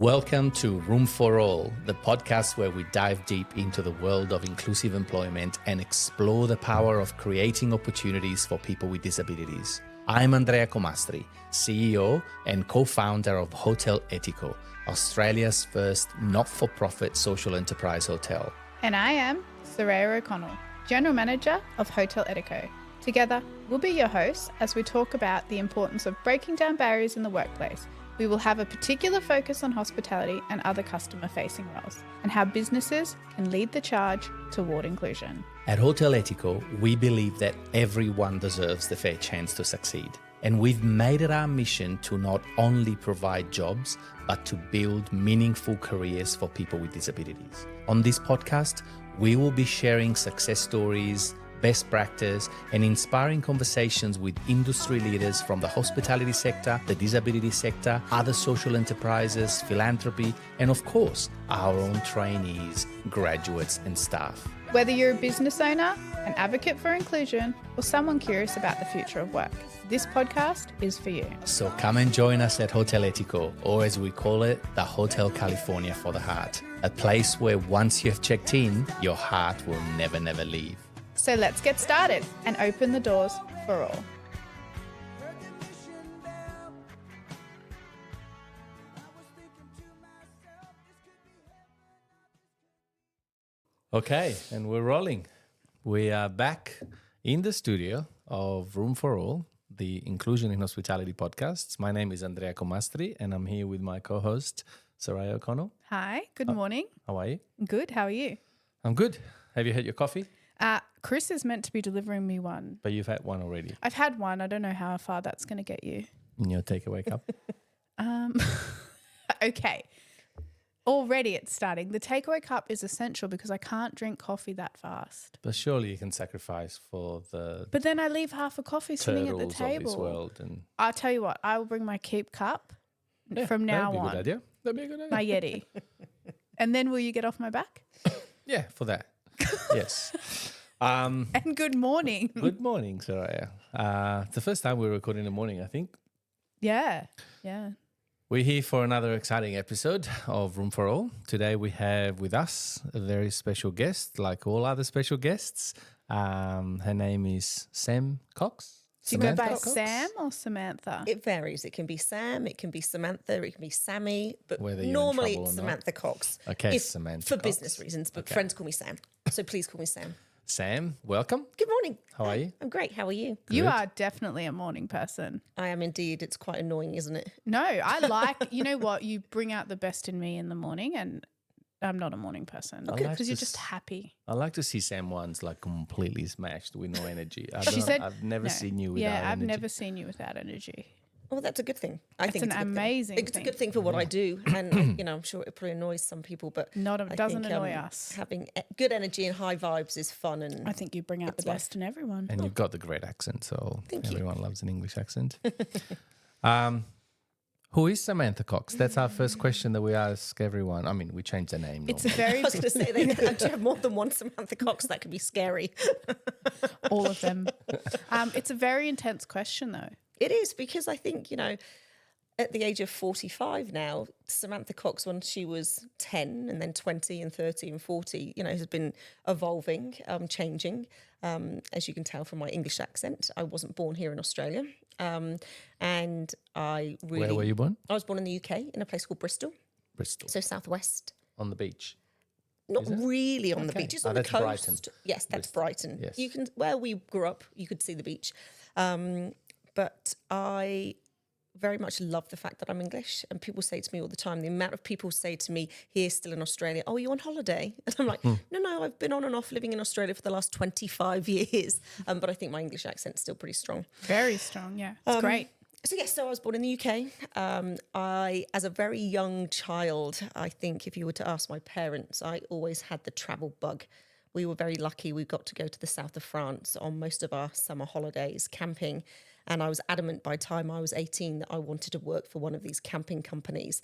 Welcome to Room for All, the podcast where we dive deep into the world of inclusive employment and explore the power of creating opportunities for people with disabilities. I'm Andrea Comastri, CEO and co-founder of Hotel Etico, Australia's first not-for-profit social enterprise hotel. And I am Soraya O'Connell, General Manager of Hotel Etico. Together, we'll be your hosts as we talk about the importance of breaking down barriers in the workplace. We will have a particular focus on hospitality and other customer-facing roles, and how businesses can lead the charge toward inclusion. At Hotel Etico, we believe that everyone deserves the fair chance to succeed. And we've made it our mission to not only provide jobs, but to build meaningful careers for people with disabilities. On this podcast, we will be sharing success stories, best practice, and inspiring conversations with industry leaders from the hospitality sector, the disability sector, other social enterprises, philanthropy, and of course, our own trainees, graduates, and staff. Whether you're a business owner, an advocate for inclusion, or someone curious about the future of work, this podcast is for you. So come and join us at Hotel Etico, or as we call it, the Hotel California for the Heart, a place where once you have checked in, your heart will never leave. So let's get started and open the doors for all. Okay, and we're rolling. We are back in the studio of Room for All, the Inclusion in Hospitality podcasts. My name is Andrea Comastri, and I'm here with my co-host, Soraya O'Connell. Hi, good morning. How are you? Good, how are you? I'm good. Have you had your coffee? Chris is meant to be delivering me one. But you've had one already. I've had one. I don't know how far that's going to get you. In your takeaway cup? Okay. Already it's starting. The takeaway cup is essential because I can't drink coffee that fast. But surely you can sacrifice for the But then I leave half a coffee sitting at the turtles table. of this world. And I'll tell you what, I will bring my keep cup from now on. That'd be a good idea. That'd be a good idea. My Yeti. And then will you get off my back? Yeah, for that. Yes. And good morning. Good morning, Soraya. It's the first time we're recording in the morning, I think. Yeah. We're here for another exciting episode of Room for All. Today we have with us a very special guest, like all other special guests. Her name is Sam Cox. Do you go by Cox? Sam or Samantha? It varies. It can be Sam, it can be Samantha, it can be Sammy, but Whether you're in normally trouble it's or not. Samantha Cox. Okay, If- Samantha For Cox. business reasons, but Okay. friends call me Sam. So please call me Sam. Sam, welcome. Good morning. How are you? I'm great. How are you? You Good. are definitely a morning person. I am indeed. It's quite annoying, isn't it? No, I like, you know what, you bring out the best in me in the morning, and I'm not a morning person like because to you're just happy. I like to see Sam once like completely smashed with no energy. I've never No. seen you without Yeah, I've energy. never seen you without energy. Well, that's a good thing. I think an it's a good thing. amazing It's thing. a good thing for what I do, and I'm sure it probably annoys some people, but It doesn't annoy us. Having good energy and high vibes is fun, and I think you bring out the best in everyone. And you've got the great accent, so Thank you. everyone loves an English accent. Who is Samantha Cox? That's our first question that we ask everyone. I mean, we change the name. It's a normally. very I was going to say they actually have more than one Samantha Cox. That could be scary. all of them. It's a very intense question, though. It is, because I think, at the age of 45 now, Samantha Cox, when she was 10 and then 20 and 30 and 40, has been evolving, changing. As you can tell from my English accent, I wasn't born here in Australia. And I really... Where were you born? I was born in the UK in a place called Bristol, Bristol. so southwest. On the beach. Not really on the Okay. beach, it's Oh, on the that's coast. Brighton. Yes, that's Brighton. Yes. You can, where we grew up, you could see the beach. But I very much love the fact that I'm English, and people say to me all the time, the amount of people say to me here still in Australia, "Oh, are you on holiday?" And I'm like, no, I've been on and off living in Australia for the last 25 years. But I think my English accent's still pretty strong. Very strong, yeah. It's great. So yes, so I was born in the UK. As a very young child, I think if you were to ask my parents, I always had the travel bug. We were very lucky. We got to go to the south of France on most of our summer holidays, camping. And I was adamant by the time I was 18 that I wanted to work for one of these camping companies,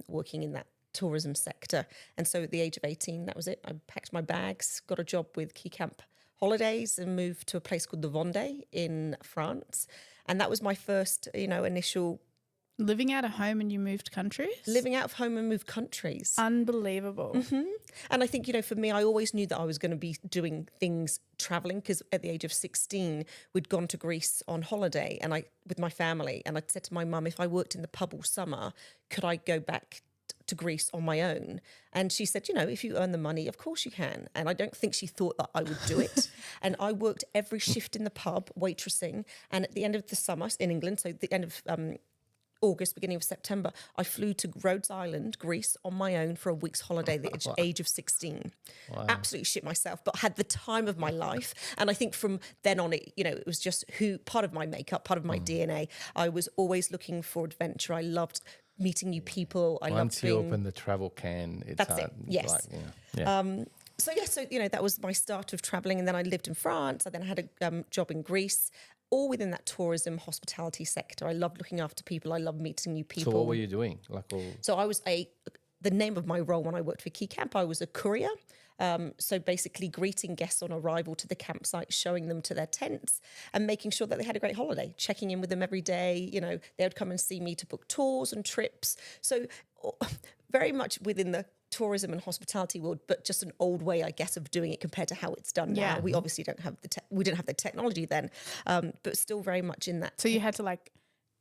working in that tourism sector. And so at the age of 18, that was it. I packed my bags, got a job with Key Camp Holidays, and moved to a place called the Vendée in France. And that was my first, initial Living out of home and you moved countries? Living out of home and moved countries. Unbelievable. And I think, you know, for me, I always knew that I was going to be doing things traveling, because at the age of 16, we'd gone to Greece on holiday and with my family. And I said to my mum, if I worked in the pub all summer, could I go back to Greece on my own? And she said, you know, if you earn the money, of course you can. And I don't think she thought that I would do it. And I worked every shift in the pub, waitressing. And at the end of the summer in England, so the end of August, beginning of September, I flew to Rhodes Island, Greece, on my own for a week's holiday at the age of 16. Wow. Absolutely shit myself, but had the time of my life. And I think from then on, it was just part of my makeup, part of my DNA. I was always looking for adventure. I loved meeting new people. Once you open the travel can, it's That's hard. it, yes. So that was my start of traveling. And then I lived in France. I then had a job in Greece, all within that tourism, hospitality sector. I loved looking after people. I loved meeting new people. So what were you doing? So I was the name of my role when I worked for Key Camp, I was a courier. So basically greeting guests on arrival to the campsite, showing them to their tents and making sure that they had a great holiday, checking in with them every day. You know, they would come and see me to book tours and trips. So very much within the tourism and hospitality world, but just an old way, I guess, of doing it compared to how it's done now. We obviously didn't have the technology then, but still very much in that. So you had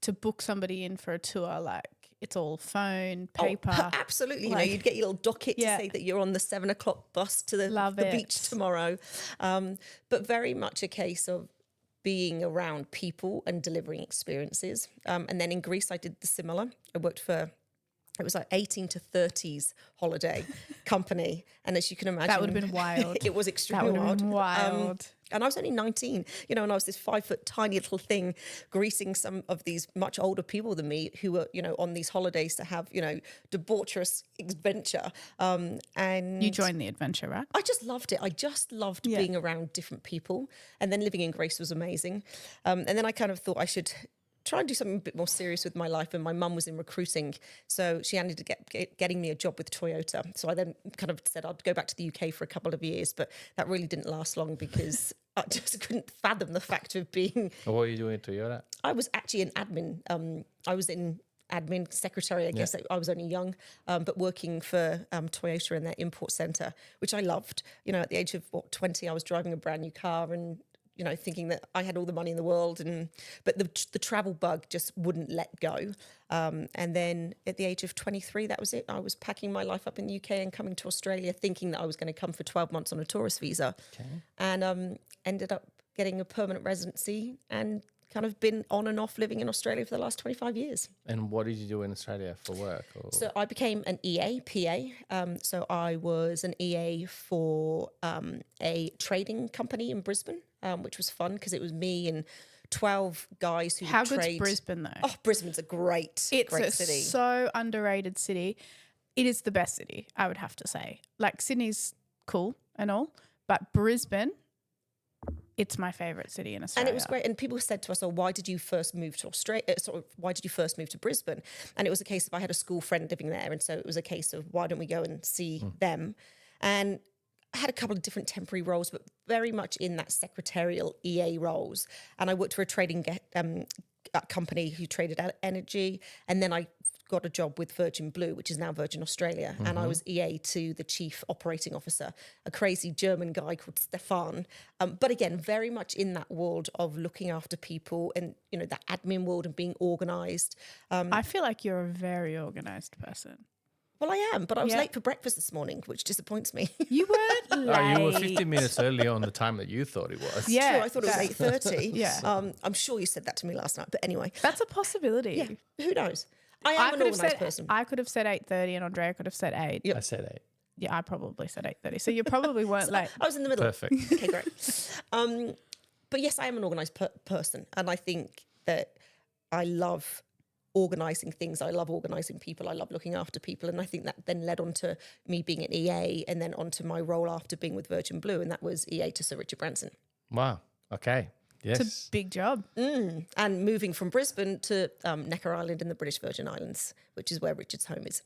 to book somebody in for a tour, like it's all phone, paper. Oh, absolutely. You know, you'd get your little docket to say that you're on the 7 o'clock bus to the beach tomorrow. But very much a case of being around people and delivering experiences. And then in Greece, I did the similar. I worked for, it was like 18 to 30s holiday company. And as you can imagine, that would have been wild. It was extremely wild. And I was only 19, you know, and I was this 5 foot tiny little thing greasing some of these much older people than me who were, you know, on these holidays to have, you know, debaucherous adventure. And you joined the adventure, right? I just loved it. I just loved being around different people. And then living in Greece was amazing. And then I kind of thought I should try and do something a bit more serious with my life. And my mum was in recruiting, so she ended up getting me a job with Toyota. So I then kind of said I'd go back to the UK for a couple of years, but that really didn't last long because I just couldn't fathom the fact of being... What were you doing at Toyota? I was actually in admin. I was in admin secretary, I guess. I was only young, but working for Toyota in their import centre, which I loved. You know, at the age of 20, I was driving a brand new car and, you know, thinking that I had all the money in the world, but the travel bug just wouldn't let go. And then at the age of 23, that was it. I was packing my life up in the UK and coming to Australia, thinking that I was going to come for 12 months on a tourist visa, and ended up getting a permanent residency and kind of been on and off living in Australia for the last 25 years. And what did you do in Australia for work? So I became an EA, PA. So I was an EA for a trading company in Brisbane, which was fun because it was me and 12 guys who How would trade. Good's Brisbane though? Oh, Brisbane's a great city. It's so underrated city. It is the best city, I would have to say. Like Sydney's cool and all, but Brisbane, it's my favourite city in Australia. And it was great. And people said to us, why did you first move to Australia? Why did you first move to Brisbane? And it was a case of I had a school friend living there. And so it was a case of why don't we go and see them? And I had a couple of different temporary roles, but very much in that secretarial EA roles. And I worked for a trading company who traded energy. And then I got a job with Virgin Blue, which is now Virgin Australia. And I was EA to the chief operating officer, a crazy German guy called Stefan. But again, very much in that world of looking after people and, you know, that admin world and being organised. I feel like you're a very organised person. Well, I am, but I was late for breakfast this morning, which disappoints me. You weren't late. You were 15 minutes early on the time that you thought it was. Yeah. True, I thought it was 8:30. Yeah. I'm sure you said that to me last night, but anyway. That's a possibility. Yeah, who knows? I am an organised person. I could have said 8:30 and Andrea could have said 8. Yep. I said 8. Yeah, I probably said 8:30. So you probably weren't late. I was in the middle. Perfect. Okay, great. But yes, I am an organised person. And I think that I love organising things. I love organising people. I love looking after people. And I think that then led on to me being an EA and then onto my role after being with Virgin Blue. And that was EA to Sir Richard Branson. Wow. Okay. Yes. It's a big job. And moving from Brisbane to Necker Island in the British Virgin Islands, which is where Richard's home is.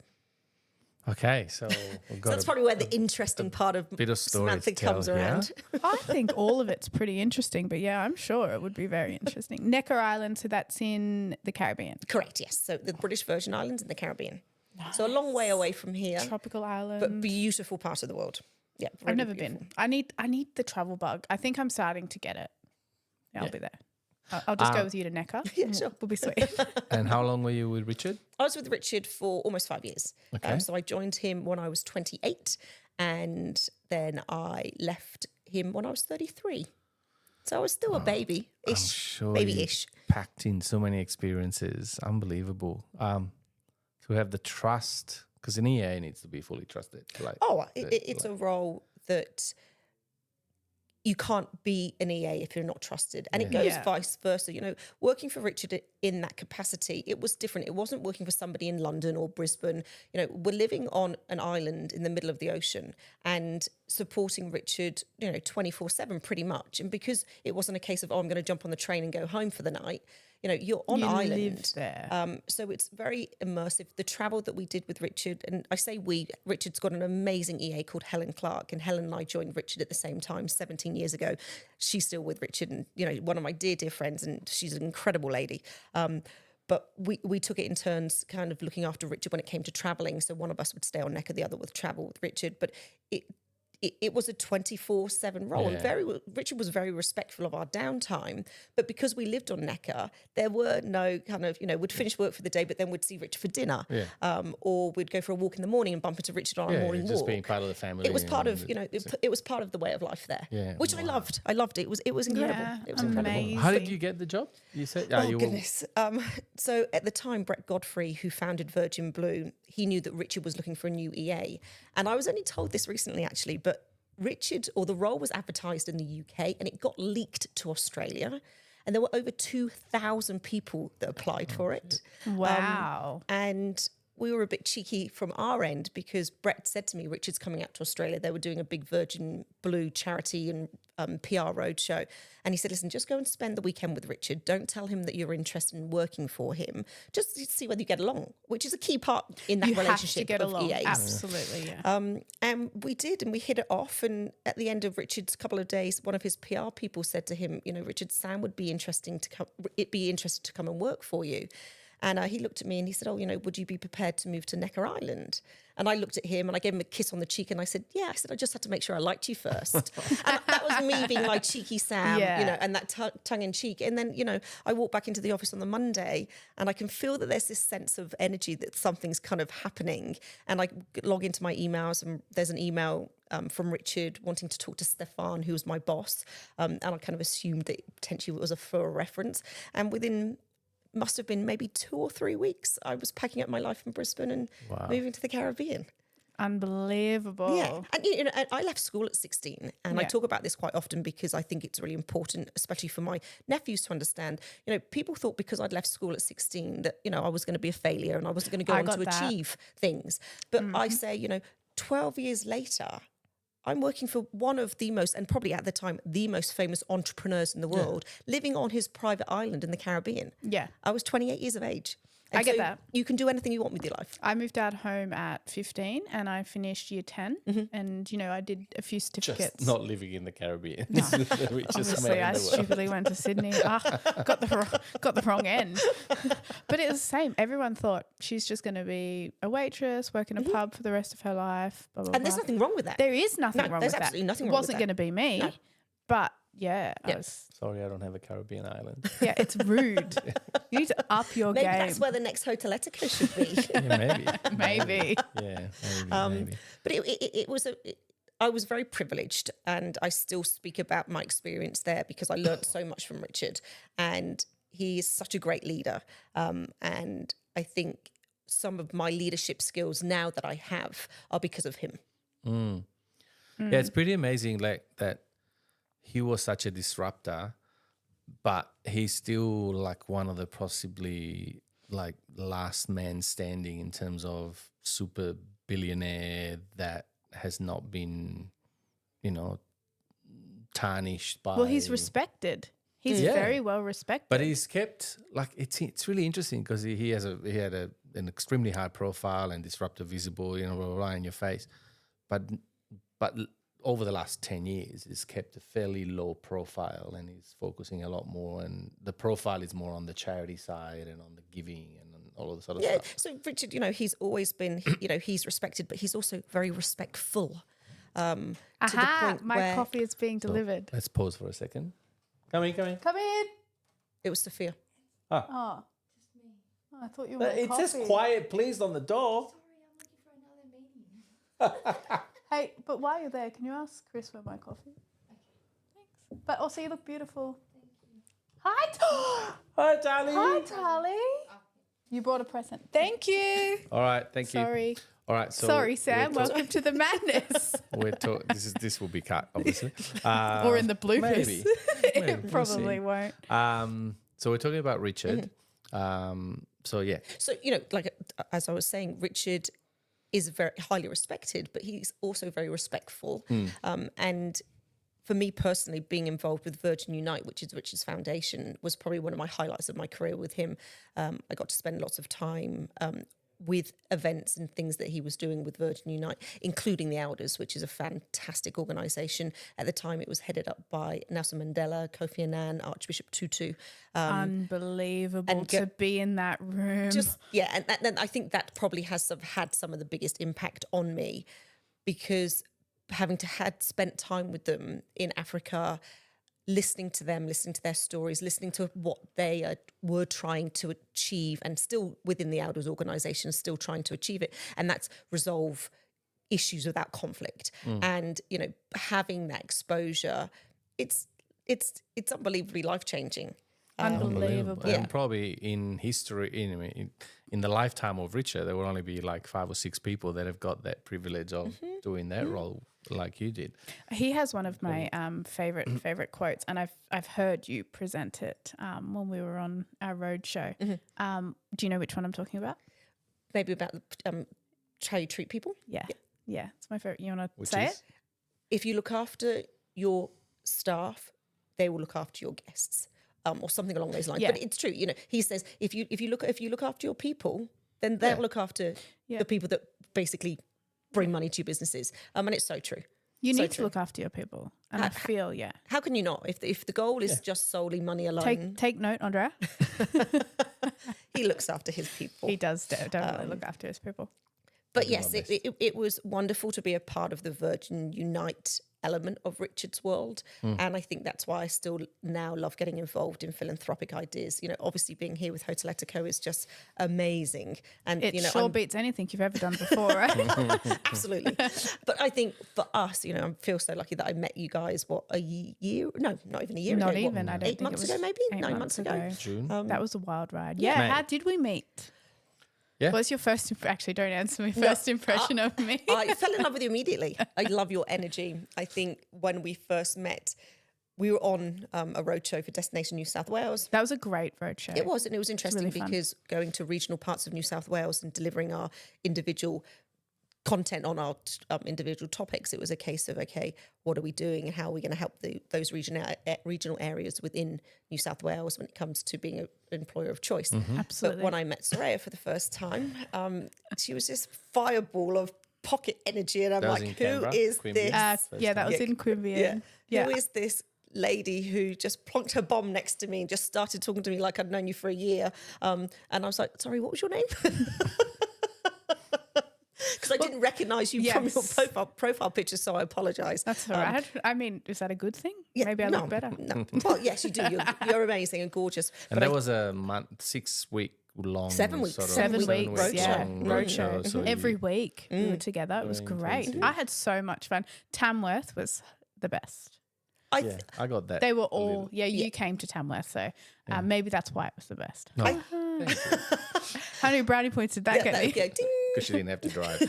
Okay, so we've So got that's probably where the interesting part of bit of story Samantha to tell comes here. around. I think all of it's pretty interesting, but yeah, I'm sure it would be very interesting. Necker Island, so that's in the Caribbean. Correct, yes. So the British Virgin Islands in the Caribbean. So a long way away from here, Tropical island. but beautiful part of the world. Yeah, I've really never beautiful. been. I need the travel bug. I think I'm starting to get it. Yeah, I'll be there. I'll just go with you to Necker. Yeah, sure. We'll be sweet. And how long were you with Richard? I was with Richard for almost 5 years. Okay. So I joined him when I was 28 and then I left him when I was 33. So I was still a baby-ish. I'm sure Baby-ish. you packed in so many experiences. Unbelievable. To have the trust, because an EA needs to be fully trusted. Like, It's a role that you can't be an EA if you're not trusted. And it goes Yeah. vice versa. You know, working for Richard in that capacity, it was different. It wasn't working for somebody in London or Brisbane. You know, we're living on an island in the middle of the ocean and supporting Richard, 24/7 pretty much. And because it wasn't a case of, I'm going to jump on the train and go home for the night, you're on You island. lived there. So it's very immersive. The travel that we did with Richard, and I say Richard's got an amazing EA called Helen Clark, and Helen and I joined Richard at the same time 17 years ago. She's still with Richard and, one of my dear, dear friends, and she's an incredible lady. But we took it in turns kind of looking after Richard when it came to traveling. So one of us would stay on Necker, the other would travel with Richard. But it was a 24/7 role. Yeah. And Richard was very respectful of our downtime. But because we lived on Necker, there were no kind of, we'd finish work for the day, but then we'd see Richard for dinner. Yeah. Or we'd go for a walk in the morning and bump into Richard on our morning walk. just being part of the family. It was part and of, it was part of the way of life there, Yeah, which I loved. I loved it. It was incredible. Yeah, It was incredible. amazing. How did you get the job? You said, Oh, you goodness. So at the time, Brett Godfrey, who founded Virgin Blue, he knew that Richard was looking for a new EA. And I was only told this recently, actually, but Richard, or the role was advertised in the UK and it got leaked to Australia. And there were over 2,000 people that applied for it. Wow. And we were a bit cheeky from our end because Brett said to me, Richard's coming out to Australia. They were doing a big Virgin Blue charity and PR roadshow. And he said, listen, just go and spend the weekend with Richard. Don't tell him that you're interested in working for him. Just to see whether you get along, which is a key part in that You relationship have to get of along. EAs. Absolutely, yeah. And we did, and we hit it off. And at the end of Richard's couple of days, one of his PR people said to him, Richard, Sam would be interested to come and work for you. And he looked at me and he said, would you be prepared to move to Necker Island? And I looked at him and I gave him a kiss on the cheek and I said, yeah. I said, I just had to make sure I liked you first. And that was me being like cheeky Sam, Yeah. and that tongue in cheek. And then, I walked back into the office on the Monday and I can feel that there's this sense of energy that something's kind of happening. And I log into my emails and there's an email from Richard wanting to talk to Stefan, who was my boss. And I kind of assumed that potentially it was for a reference. And within must have been maybe 2 or 3 weeks, I was packing up my life in Brisbane and moving to the Caribbean. Unbelievable. Yeah. And, I left school at 16 and I Yeah. talk about this quite often because I think it's really important, especially for my nephews to understand. People thought because I'd left school at 16 that, I was going to be a failure and I wasn't going to go I on got to that. achieve things. But I say, 12 years later, I'm working for one of the most, and probably at the time, the most famous entrepreneurs in the world, living on his private island in the Caribbean. Yeah. I was 28 years of age. I And get so that. You can do anything you want with your life. I moved out home at 15 and I finished year 10 and, I did a few certificates. just not living in the Caribbean. This is the richest Obviously, man I in the world. stupidly went to Sydney. Got the wrong end. But it was the same. Everyone thought she's just going to be a waitress, work in a pub for the rest of her life. Blah, blah, And there's blah. nothing wrong with that. There is nothing No, wrong there's with that. absolutely nothing It wrong with wasn't that. going to be me. No. But yeah, Yeah. Sorry, I don't have a Caribbean island. It's rude. You need to up your Maybe game. that's where the next Hotel Etica should be. Yeah, maybe. Maybe. Yeah, maybe. But it was I was very privileged, and I still speak about my experience there because I learned so much from Richard, and he is such a great leader. And I think some of my leadership skills now that I have are because of him. Yeah, it's pretty amazing like that he was such a disruptor, but he's still like one of the possibly like last man standing in terms of super billionaire that has not been, tarnished by. Well, he's respected. He's Yeah. very well respected. But he's kept like it's really interesting because he had a an extremely high profile and disruptive, visible, blah, blah, blah, in your face. But over the last 10 years, he's kept a fairly low profile and he's focusing a lot more. And the profile is more on the charity side and on the giving and on all of the sort of stuff. So Richard, he's always been, he's respected, but he's also very respectful. To the point my where coffee is being delivered. Let's pause for a second. Come in. Come in. it was Sophia. Oh. Oh, I thought you were It coffee. says quiet, please, on the door. Hey, but while you're there, can you ask Chris for my coffee? Okay. Thanks. But also, you look beautiful. Thank you. Hi, darling. Hi, Tali. You brought a present. Thank you. All right, thank you. Sorry. All right, so Sorry, Sam. Welcome to the madness. This will be cut, obviously, Or in the bloopers. Maybe. It We'll probably see. won't. So we're talking about Richard. So yeah, So, as I was saying, Richard is very highly respected, but he's also very respectful. And for me personally, being involved with Virgin Unite, which is Richard's foundation, was probably one of my highlights of my career with him. I got to spend lots of time with events and things that he was doing with Virgin Unite, including the Elders, which is a fantastic organisation. At the time, it was headed up by Nelson Mandela, Kofi Annan, Archbishop Tutu. Unbelievable to be in that room. And then I think that probably has had some of the biggest impact on me, because having spent time with them in Africa, listening to them, listening to their stories, listening to what they were trying to achieve, and still within the Elders organisation, still trying to achieve it, and that's resolve issues without conflict. And having that exposure, it's unbelievably life-changing. Unbelievable. And probably in history, in the lifetime of Richard, there will only be like 5 or 6 people that have got that privilege of doing that role like you did. He has one of my favorite quotes, and I've heard you present it when we were on our road show. Do you know which one I'm talking about? Maybe about how you treat people. Yeah, it's my favorite. You want to Which say is? it? If you look after your staff, they will look after your guests, or something along those lines. Yeah. But it's true. He says if you look after your people, then they'll look after the people that basically bring money to your businesses. And it's so true. You So need to true. look after your people, and I feel How can you not? If the goal is just solely money alone, take note, Andrea. he looks after his people. He does definitely look after his people. But yes, it was wonderful to be a part of the Virgin Unite element of Richard's world. And I think that's why I still now love getting involved in philanthropic ideas. Obviously being here with Hotel Etico is just amazing. And It sure beats anything you've ever done before, right? absolutely. But I think for us, I feel so lucky that I met you guys, a year? No, not even a year Not ago. even. I don't 8 think months it was ago, maybe? 9 months ago. June. That was a wild ride. Yeah. Mate. How did we meet? Yeah. What's your first? Actually, don't answer me. First impression of me. I fell in love with you immediately. I love your energy. I think when we first met, we were on a roadshow for Destination New South Wales. That was a great road show. It was, and it was interesting really fun. because going to regional parts of New South Wales and delivering our individual content on our individual topics, it was a case of, okay, what are we doing and how are we going to help those regional areas within New South Wales when it comes to being an employer of choice. Absolutely. But when I met Soraya for the first time, she was this fireball of pocket energy, and I'm That was like, in who Canberra, is Queanbeyan. this? That was in Queanbeyan. Who is this lady who just plonked her bomb next to me and just started talking to me like I'd known you for a year? And I was like, sorry, what was your name? Because I didn't recognise you from your profile picture, so I apologise. That's all right. I mean, is that a good thing? Yeah, Maybe I look better. No. Well, yes, you do. You're amazing and gorgeous. And that was a 6 week long, 7 weeks. sort of 7 weeks, roadshow. roadshow. So Every week we were together. It was Very great. intensive. I had so much fun. Tamworth was the best. Yeah, I got that. They were all, you came to Tamworth, so maybe that's why it was the best. No, How many brownie points did that get me? ding. because you didn't have to drive.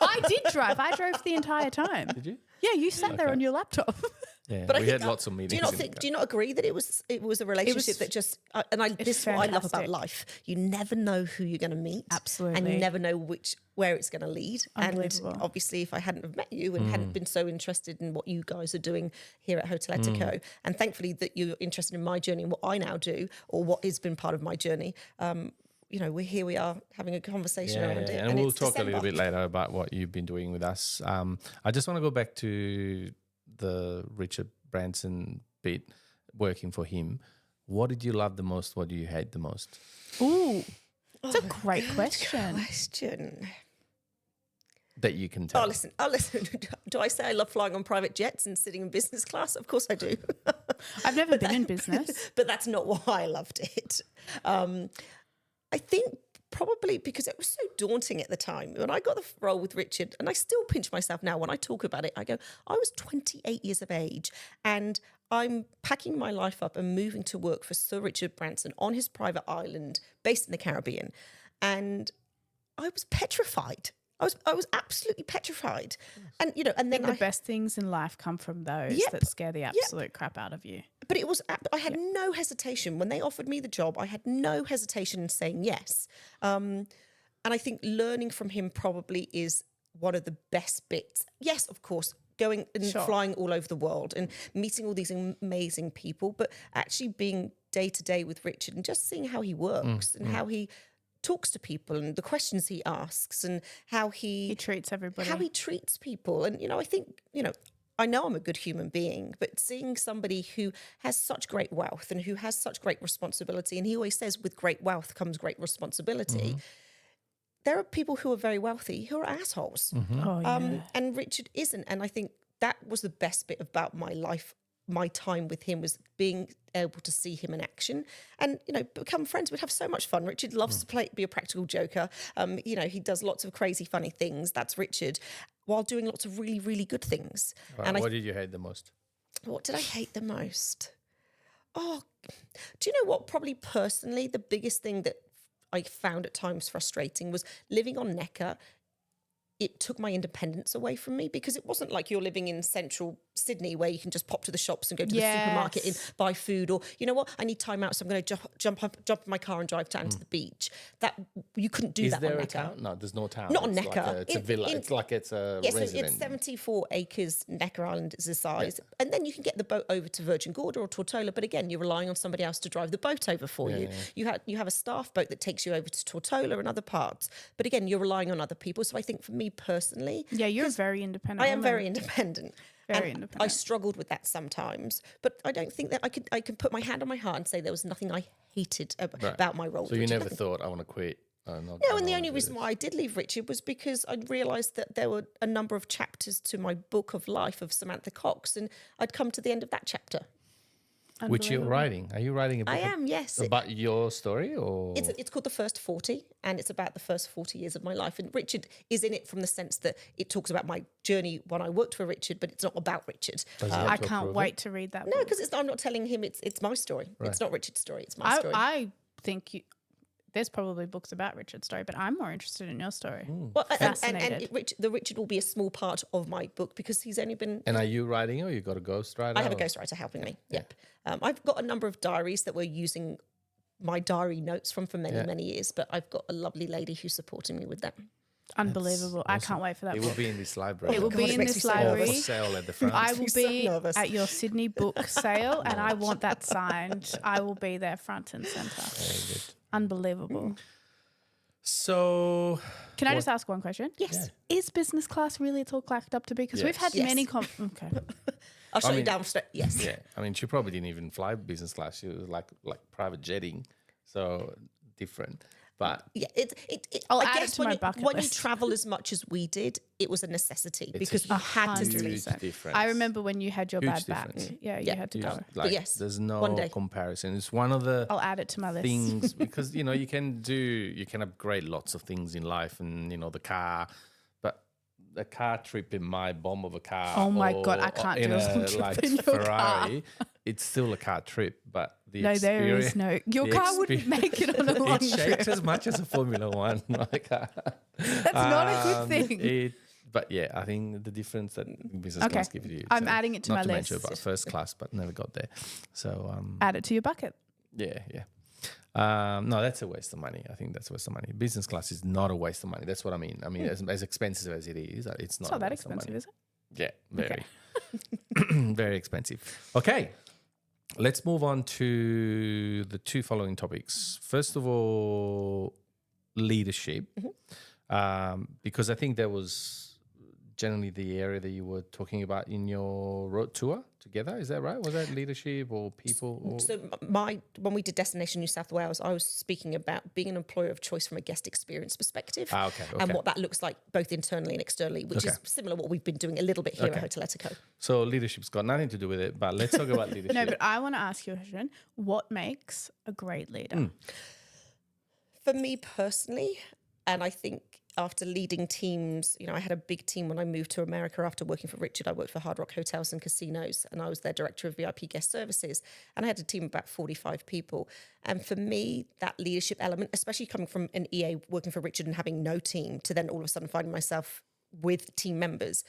I did drive. I drove the entire time. Did you? Yeah, you sat there on your laptop. Yeah, But I we think had lots of meetings. Do you not in think? the Do you not agree that it was a relationship that just? This is what I love about fantastic. life. You never know who you're going to meet, and Absolutely. you never know where it's going to lead. And Unbelievable. obviously, if I hadn't have met you and hadn't been so interested in what you guys are doing here at Hotel Etico, and thankfully that you're interested in my journey and what I now do, or what has been part of my journey. we are having a conversation around it. And we'll it's talk a little December. bit later about what you've been doing with us. I just want to go back to the Richard Branson bit, working for him. What did you love the most? What do you hate the most? Ooh, it's a great question. That you can tell. Oh, listen. Do I say I love flying on private jets and sitting in business class? Of course I do. I've never been in business. But that's not why I loved it. I think probably because it was so daunting at the time. When I got the role with Richard, and I still pinch myself now when I talk about it, I go, I was 28 years of age and I'm packing my life up and moving to work for Sir Richard Branson on his private island based in the Caribbean. And I was petrified. I was absolutely petrified. And, and then The best things in life come from those that scare the absolute crap out of you. But it was, I had no hesitation. When they offered me the job, I had no hesitation in saying yes. And I think learning from him probably is one of the best bits. Yes, of course, going and flying all over the world and meeting all these amazing people, but actually being day to day with Richard and just seeing how he works and how he talks to people and the questions he asks and how he treats everybody. How he treats people. And, I think, I know I'm a good human being, but seeing somebody who has such great wealth and who has such great responsibility, and he always says with great wealth comes great responsibility, there are people who are very wealthy who are assholes. Oh, yeah. And Richard isn't. And I think that was the best bit about my life, my time with him, was being able to see him in action and, become friends. We'd have so much fun. Richard loves to be a practical joker. He does lots of crazy, funny things. That's Richard, while doing lots of really, really good things. Right. And what did you hate the most? What did I hate the most? Oh, do you know what? Probably personally, the biggest thing that I found at times frustrating was living on Necker. It took my independence away from me because it wasn't like you're living in central Sydney where you can just pop to the shops and go to the supermarket and buy food, or, you know what, I need time out, so I'm going to jump in my car and drive down to the beach. That you couldn't do that on Necker. Is there a town? No, there's no town. Not on Necker. It's a villa. It's like it's a residence. So it's 74 acres. Necker Island is the size. Yeah. And then you can get the boat over to Virgin Gorda or Tortola, but again, you're relying on somebody else to drive the boat over for you. Yeah. You have a staff boat that takes you over to Tortola and other parts. But again, you're relying on other people. So I think for me personally... Yeah, you're very independent. I am very independent. Very independent. I struggled with that sometimes, but I don't think that I could put my hand on my heart and say there was nothing I hated about my role. So you never thought, I want to quit? No, and the only reason why I did leave Richard was because I'd realised that there were a number of chapters to my book of life of Samantha Cox, and I'd come to the end of that chapter. Which you're writing? Are you writing a book? I am, yes. About your story, or it's called The First 40, and it's about the first 40 years of my life. And Richard is in it from the sense that it talks about my journey when I worked for Richard, but it's not about Richard. I can't wait to read that. No, because I'm not telling him. It's my story. Right. It's not Richard's story. It's my story. I think there's probably books about Richard's story, but I'm more interested in your story. Well, and Richard will be a small part of my book because he's only been... And are you writing, or you got a ghostwriter? I have a ghostwriter helping me, yep. I've got a number of diaries that we're using my diary notes from for many, many years, but I've got a lovely lady who's supporting me with that. Unbelievable. I can't wait for that It book. will be in this library. It will be in this library. Or for sale at the front. I will be at your Sydney book sale, and I want that signed. I will be there front and centre. Very good. Unbelievable. So, can I just ask one question? Yes. Yeah. Is business class really at all clacked up to be? Because we've had many... Okay. I'll show you downstairs. Yes. Yeah. I mean, she probably didn't even fly business class. She was like private jetting. So different. But yeah, I'll I add guess it to my bucket when list. you travel as much as we did, it was a necessity It's because a you had to huge sleep. difference. I remember when you had your Huge bad back. difference. Yeah, you Yeah. had to go. Like, yes, there's one no day. comparison. It's one of the I'll add it to my list. things because you can upgrade lots of things in life, and the car, but the car trip in my bomb of a car. Oh my God, I can't in do a a trip like in your Ferrari. It's still a car trip, but the No, there is experience- no. Your the car wouldn't make it on a long It shakes trip. as much as a Formula One car. That's not a good thing. But yeah, I think the difference that business class gives you. I'm adding it to not my to mention list. about first class, but never got there. So Add it to your bucket. yeah. No, that's a waste of money. I think that's a waste of money. Business class is not a waste of money. That's what I mean. I mean, as expensive as it is, it's not. It's not a that waste of expensive, money. is it? Yeah, very, very expensive. Okay, Let's move on to the two following topics. First of all, leadership, because I think that was generally the area that you were talking about in your road tour together. Is that right? Was that leadership or people? Or? So when we did Destination New South Wales, I was speaking about being an employer of choice from a guest experience perspective, and what that looks like both internally and externally, which is similar to what we've been doing a little bit here at Hotel Etico. So leadership's got nothing to do with it, but let's talk about leadership. No, but I want to ask you a question. What makes a great leader? For me personally, and I think after leading teams, I had a big team when I moved to America after working for Richard. I worked for Hard Rock Hotels and Casinos, and I was their director of VIP guest services. And I had a team of about 45 people. And for me, that leadership element, especially coming from an EA working for Richard and having no team, to then all of a sudden finding myself with team members,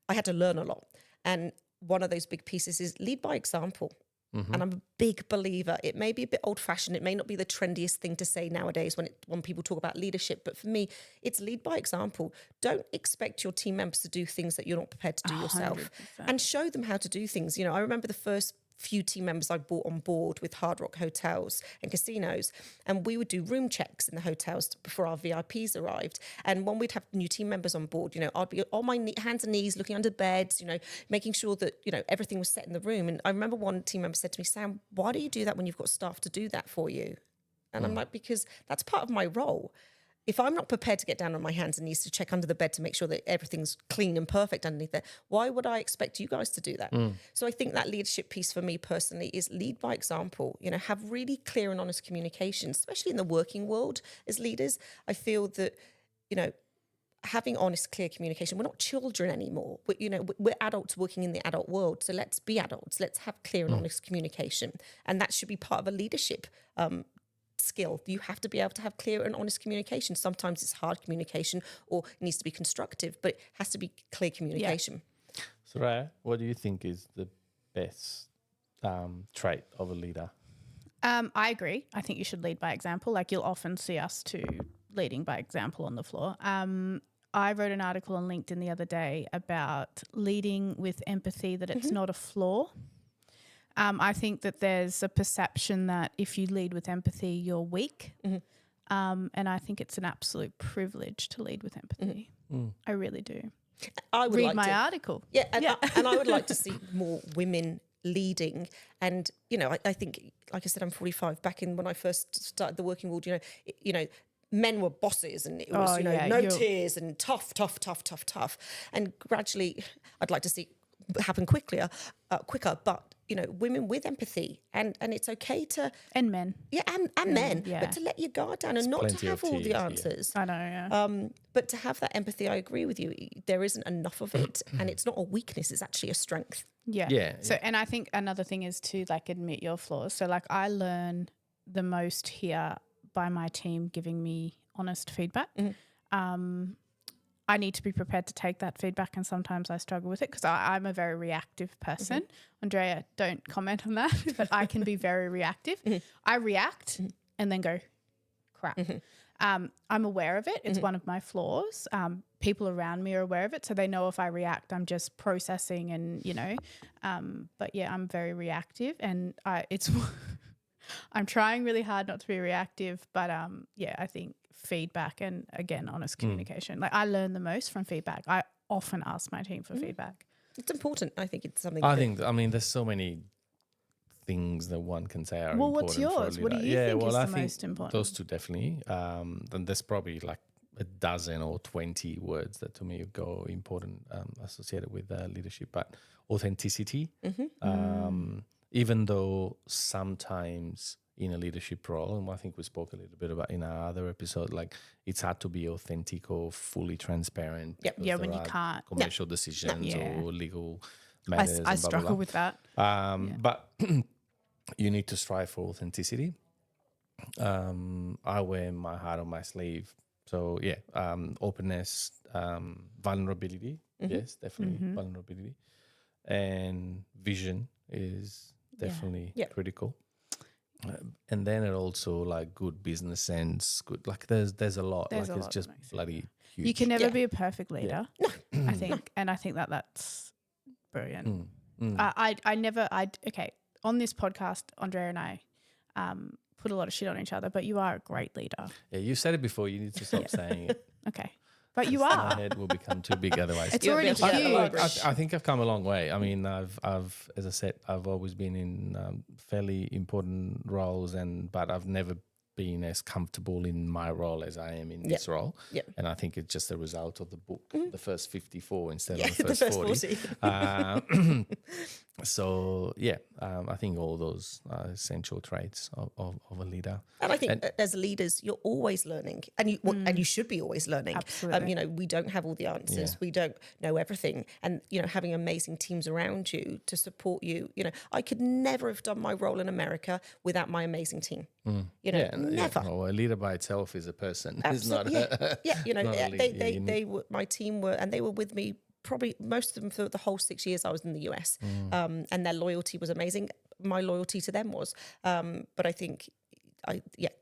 I had to learn a lot. And one of those big pieces is lead by example. And I'm a big believer. It may be a bit old-fashioned. It may not be the trendiest thing to say nowadays when people talk about leadership. But for me, it's lead by example. Don't expect your team members to do things that you're not prepared to do yourself. 100%. And show them how to do things. I remember the first few team members I brought on board with Hard Rock Hotels and Casinos, and we would do room checks in the hotels before our VIPs arrived. And when we'd have new team members on board, I'd be on my hands and knees looking under beds, making sure that everything was set in the room. And I remember one team member said to me, "Sam, why do you do that when you've got staff to do that for you?" And I'm like, because that's part of my role. If I'm not prepared to get down on my hands and knees to check under the bed to make sure that everything's clean and perfect underneath there, why would I expect you guys to do that? So I think that leadership piece for me personally is lead by example. Have really clear and honest communication, especially in the working world as leaders. I feel that, having honest, clear communication. We're not children anymore. We're adults working in the adult world. So let's be adults. Let's have clear and honest communication. And that should be part of a leadership skill. You have to be able to have clear and honest communication. Sometimes it's hard communication or it needs to be constructive, but it has to be clear communication. Soraya, what do you think is the best trait of a leader? I agree. I think you should lead by example. Like you'll often see us too leading by example on the floor. I wrote an article on LinkedIn the other day about leading with empathy, that it's not a flaw. I think that there's a perception that if you lead with empathy, you're weak. And I think it's an absolute privilege to lead with empathy. I really do. I would read like my to, article. Yeah, and I would like to see more women leading. And, I think, like I said, I'm 45. Back in when I first started the working world, men were bosses and it was, no tears and tough. And gradually, I'd like to see happen quicker, but women with empathy and it's okay to And men. and men, but to let your guard down and not to have all the answers. I know, But to have that empathy, I agree with you. There isn't enough of it, and it's not a weakness; it's actually a strength. So, and I think another thing is to admit your flaws. So I learn the most here by my team giving me honest feedback. I need to be prepared to take that feedback, and sometimes I struggle with it because I'm a very reactive person. Andrea, don't comment on that, but I can be very reactive. I react and then go, crap. I'm aware of it. It's one of my flaws. People around me are aware of it, so they know if I react, I'm just processing and, but yeah, I'm very reactive and I'm trying really hard not to be reactive, but I think feedback and, again, honest communication. I learn the most from feedback. I often ask my team for feedback. It's important. I think it's something. There's so many things that one can say are well, important. what's yours? What do you think is the most important? Those two definitely. Then there's probably a dozen or 20 words that to me go important associated with leadership. But authenticity, even though sometimes in a leadership role, and I think we spoke a little bit about in our other episode, it's hard to be authentic or fully transparent. Yeah, when you can't. Commercial decisions or legal matters. I struggle with that. But you need to strive for authenticity. I wear my heart on my sleeve. So, openness, vulnerability. Yes, definitely vulnerability. And vision is definitely critical. And then it also good business sense, good there's a lot. There's a it's lot just that makes bloody huge. You can never be a perfect leader. I think, and I think that's brilliant. Okay, on this podcast, Andrea and I put a lot of shit on each other, but you are a great leader. Yeah, you said it before. You need to stop saying it. Okay. But you My are. head will become too big otherwise. It's You'll already be able to get the huge. library. I think I've come a long way. I mean, I've, as I said, I've always been in fairly important roles, but I've never been as comfortable in my role as I am in this role. Yep. And I think it's just a result of the book, the first 54 instead Yeah, of the the first, first 40. So yeah, I think all those are essential traits of a leader. And I think as leaders, you're always learning, and you should be always learning. Absolutely. We don't have all the answers. Yeah. We don't know everything, and having amazing teams around you to support you. I could never have done my role in America without my amazing team. Never. Well, a leader by itself is a person. Absolutely. It's not not a lead. They were my team and they were with me. Probably most of them for the whole 6 years I was in the US, and their loyalty was amazing. My loyalty to them was, but I think,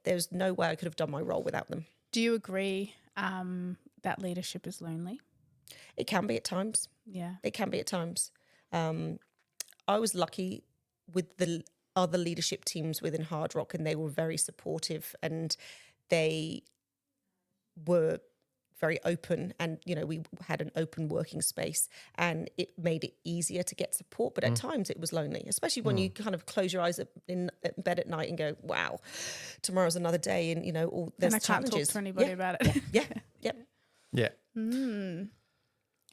there's no way I could have done my role without them. Do you agree that leadership is lonely? It can be at times. Yeah. It can be at times. I was lucky with the other leadership teams within Hard Rock, and they were very supportive, and they were very open, and we had an open working space, and it made it easier to get support. But at times it was lonely, especially when you kind of close your eyes in bed at night and go, "Wow, tomorrow's another day," and all there's And I can't challenges. talk to anybody about it. Yeah.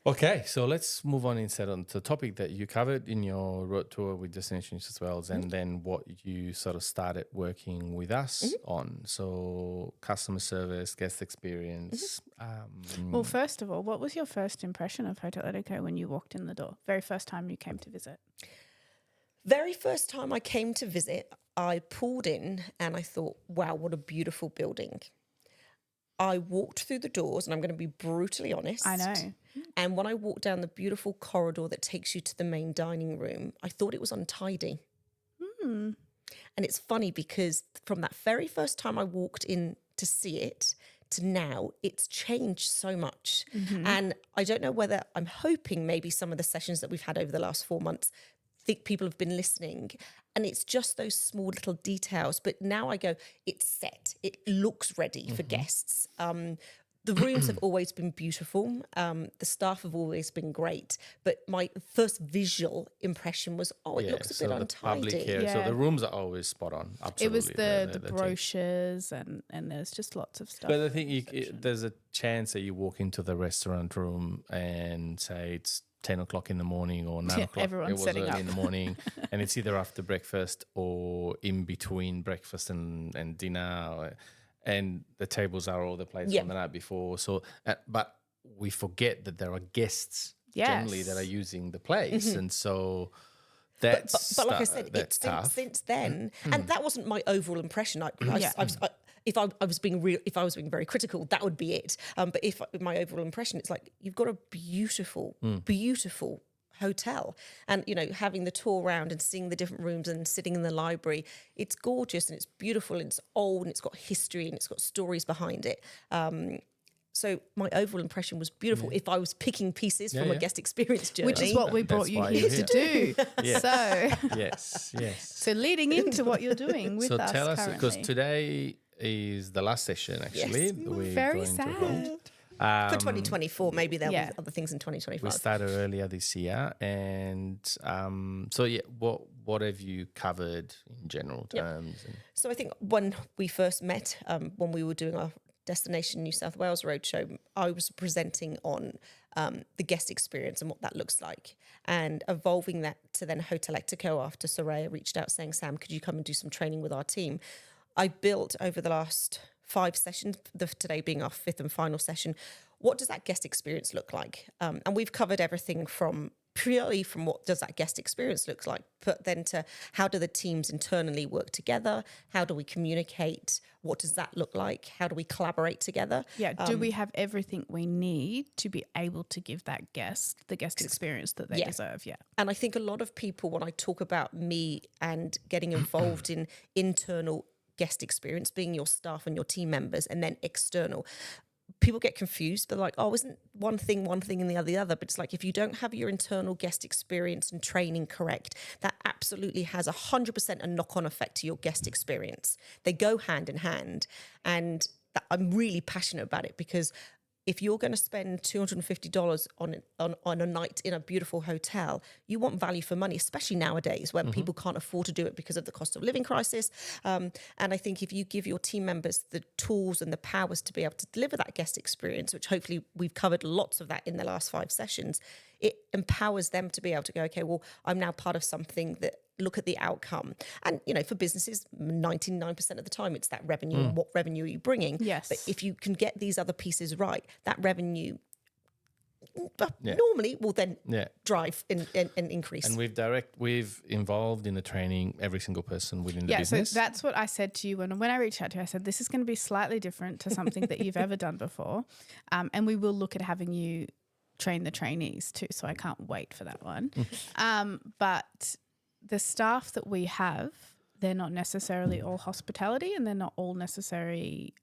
Okay, so let's move on instead on to the topic that you covered in your road tour with Destination New South Wales, and then what you sort of started working with us on. So customer service, guest experience. Well, first of all, what was your first impression of Hotel Etico when you walked in the door? Very first time you came to visit? Very first time I came to visit, I pulled in and I thought, wow, what a beautiful building. I walked through the doors, and I'm going to be brutally honest. I know. And when I walked down the beautiful corridor that takes you to the main dining room, I thought it was untidy. And it's funny because from that very first time I walked in to see it to now, it's changed so much. And I don't know whether, I'm hoping maybe some of the sessions that we've had over the last 4 months, think people have been listening, and it's just those small little details. But now I go, it's set, it looks ready for guests. The rooms have always been beautiful. The staff have always been great. But my first visual impression was, it looks a bit untidy. So the rooms are always spot on. Absolutely. It was the brochures and there's just lots of stuff. But I think there's a chance that you walk into the restaurant room and say it's 10 o'clock in the morning or 9 o'clock. Everyone's it was setting early up. in the morning, and it's either after breakfast or in between breakfast and dinner, and the tables are all the place from the night before. So, but we forget that there are guests generally that are using the place, and so that's but like I said, that's tough. Since then, and that wasn't my overall impression. If I was being real, if I was being very critical, that would be it. But if my overall impression, it's like you've got a beautiful, beautiful hotel, and having the tour around and seeing the different rooms and sitting in the library, it's gorgeous and it's beautiful and it's old and it's got history and it's got stories behind it. So my overall impression was beautiful. If I was picking pieces from a guest experience journey, which is what we brought you here to do. So yes. So leading into what you're doing with us So tell us, because currently. today is the last session actually. Yes. We're Very going to sad. hold. for 2024, maybe there'll Yeah. be other things in 2025. We started earlier this year, and what have you covered in general terms? And So I think when we first met, when we were doing our Destination New South Wales roadshow, I was presenting on the guest experience and what that looks like, and evolving that to then Hotel Etico after Soraya reached out saying, Sam, could you come and do some training with our team? I built over the last 5 sessions, today being our 5th and final session, what does that guest experience look like? And we've covered everything from purely from what does that guest experience look like, but then to how do the teams internally work together? How do we communicate? What does that look like? How do we collaborate together? Yeah, do we have everything we need to be able to give that guest the guest experience that they deserve? Yeah. And I think a lot of people, when I talk about me and getting involved in internal guest experience, being your staff and your team members, and then external, people get confused. They're like, oh, isn't one thing and the other? But it's like, if you don't have your internal guest experience and training correct, that absolutely has 100% a knock-on effect to your guest experience. They go hand in hand. And I'm really passionate about it, because if you're going to spend $250 on a night in a beautiful hotel, you want value for money, especially nowadays when people can't afford to do it because of the cost of living crisis. And I think if you give your team members the tools and the powers to be able to deliver that guest experience, which hopefully we've covered lots of that in the last 5 sessions, it empowers them to be able to go, okay, well, I'm now part of something that look at the outcome. And, for businesses, 99% of the time, it's that revenue and what revenue are you bringing. Yes. But if you can get these other pieces right, that revenue normally will then drive and increase. And we've involved in the training every single person within the business. So that's what I said to you when I reached out to you. I said, this is going to be slightly different to something that you've ever done before. And we will look at having you train the trainees too. So I can't wait for that one. But the staff that we have, they're not necessarily all hospitality, and they're not all necessary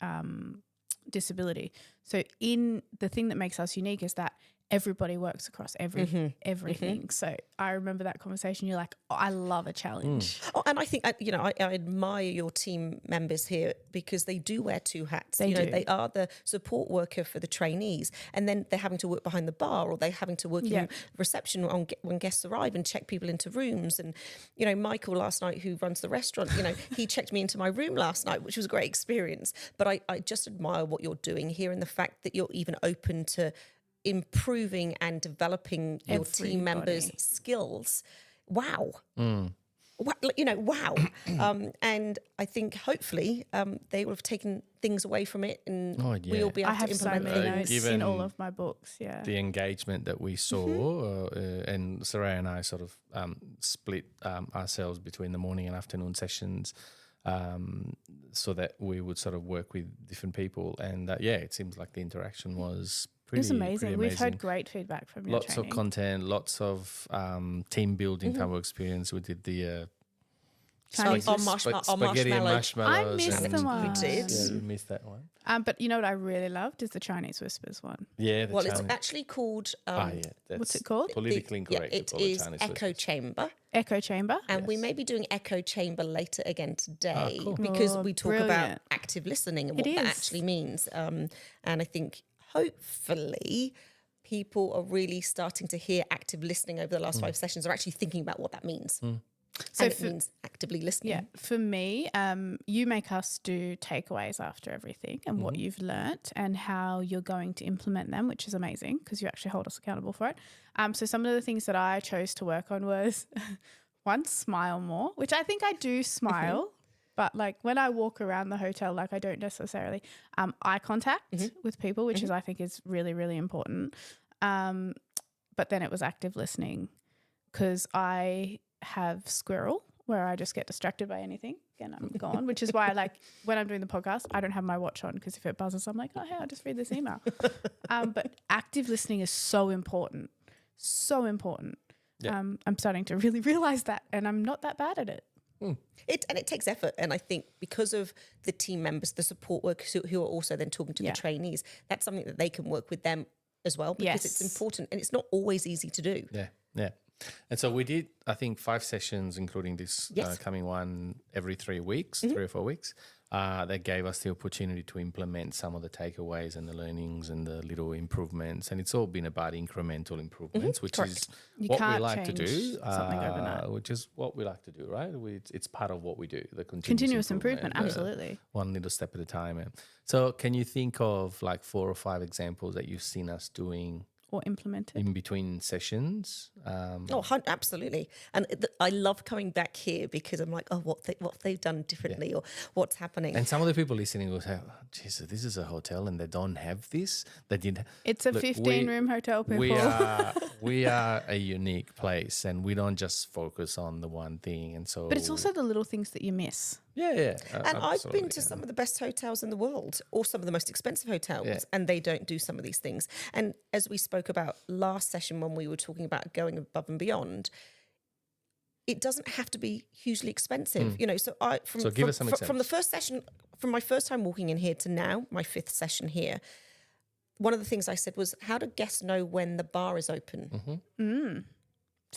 disability. So the thing that makes us unique is that everybody works across everything. So I remember that conversation. You're like, oh, I love a challenge. Oh, and I think, I admire your team members here, because they do wear 2 hats. They do. They are the support worker for the trainees, and then they're having to work behind the bar, or they're having to work in reception when guests arrive and check people into rooms. And, Michael last night, who runs the restaurant, he checked me into my room last night, which was a great experience. But I just admire what you're doing here, and the fact that you're even open to improving and developing your team members' skills. Wow. Wow. And I think hopefully they will have taken things away from it, and we'll be able to implement I have so many notes in all of my books. Yeah. The engagement that we saw, and Saraya and I sort of split ourselves between the morning and afternoon sessions, so that we would sort of work with different people. And it seems like the interaction was pretty, it's amazing. pretty We've heard great feedback from your lots training. of content, lots of team building type of experience. We did the Chinese spaghetti and marshmallows. I missed and- the one. We did. Yeah, we missed that one. But you know what I really loved is the Chinese Whispers one. Yeah, Well, it's actually called... What's it called? Politically incorrect. It to call is Chinese Echo Whispers. Chamber. Echo Chamber. And we may be doing Echo Chamber later again today, cool. because we talk about brilliant. active listening and what It that is. actually means. And I think hopefully people are really starting to hear active listening over the last 5 sessions, are actually thinking about what that means. So And it means actively listening. Yeah, for me, you make us do takeaways after everything and what you've learnt and how you're going to implement them, which is amazing because you actually hold us accountable for it. So some of the things that I chose to work on was one, smile more, which I think I do smile, but like when I walk around the hotel, like I don't necessarily eye contact with people, which is I think is really, really important. But then it was active listening because I have squirrel where I just get distracted by anything and I'm gone, which is why like when I'm doing the podcast, I don't have my watch on because if it buzzes, I'm like, oh, hey, I'll just read this email. But active listening is so important. So important. Yeah. I'm starting to really realize that and I'm not that bad at it. It takes effort. And I think because of the team members, the support workers who are also then talking to the trainees, that's something that they can work with them as well because it's important and it's not always easy to do. Yeah, yeah. And so we did, I think, 5 sessions, including this coming one every 3 weeks, 3 or 4 weeks. That gave us the opportunity to implement some of the takeaways and the learnings and the little improvements. And it's all been about incremental improvements, which is what we like to do. Something overnight. Which is what we like to do, right? It's part of what we do, the Continuous improvement, absolutely. One little step at a time. And so can you think of like 4 or 5 examples that you've seen us doing or implemented in between sessions? Absolutely. And I love coming back here because I'm like, what they've done differently or what's happening. And some of the people listening will say, oh, Jesus, this is a hotel and they don't have this. They didn't. It's a 15-room hotel, people. We are a unique place and we don't just focus on the one thing. And so, but it's also the little things that you miss. Yeah. And I've been to some of the best hotels in the world or some of the most expensive hotels and they don't do some of these things. And as we spoke about last session when we were talking about going above and beyond, it doesn't have to be hugely expensive. You know, so give us some examples. From the first session, from my first time walking in here to now, my 5th session here, one of the things I said was, how do guests know when the bar is open?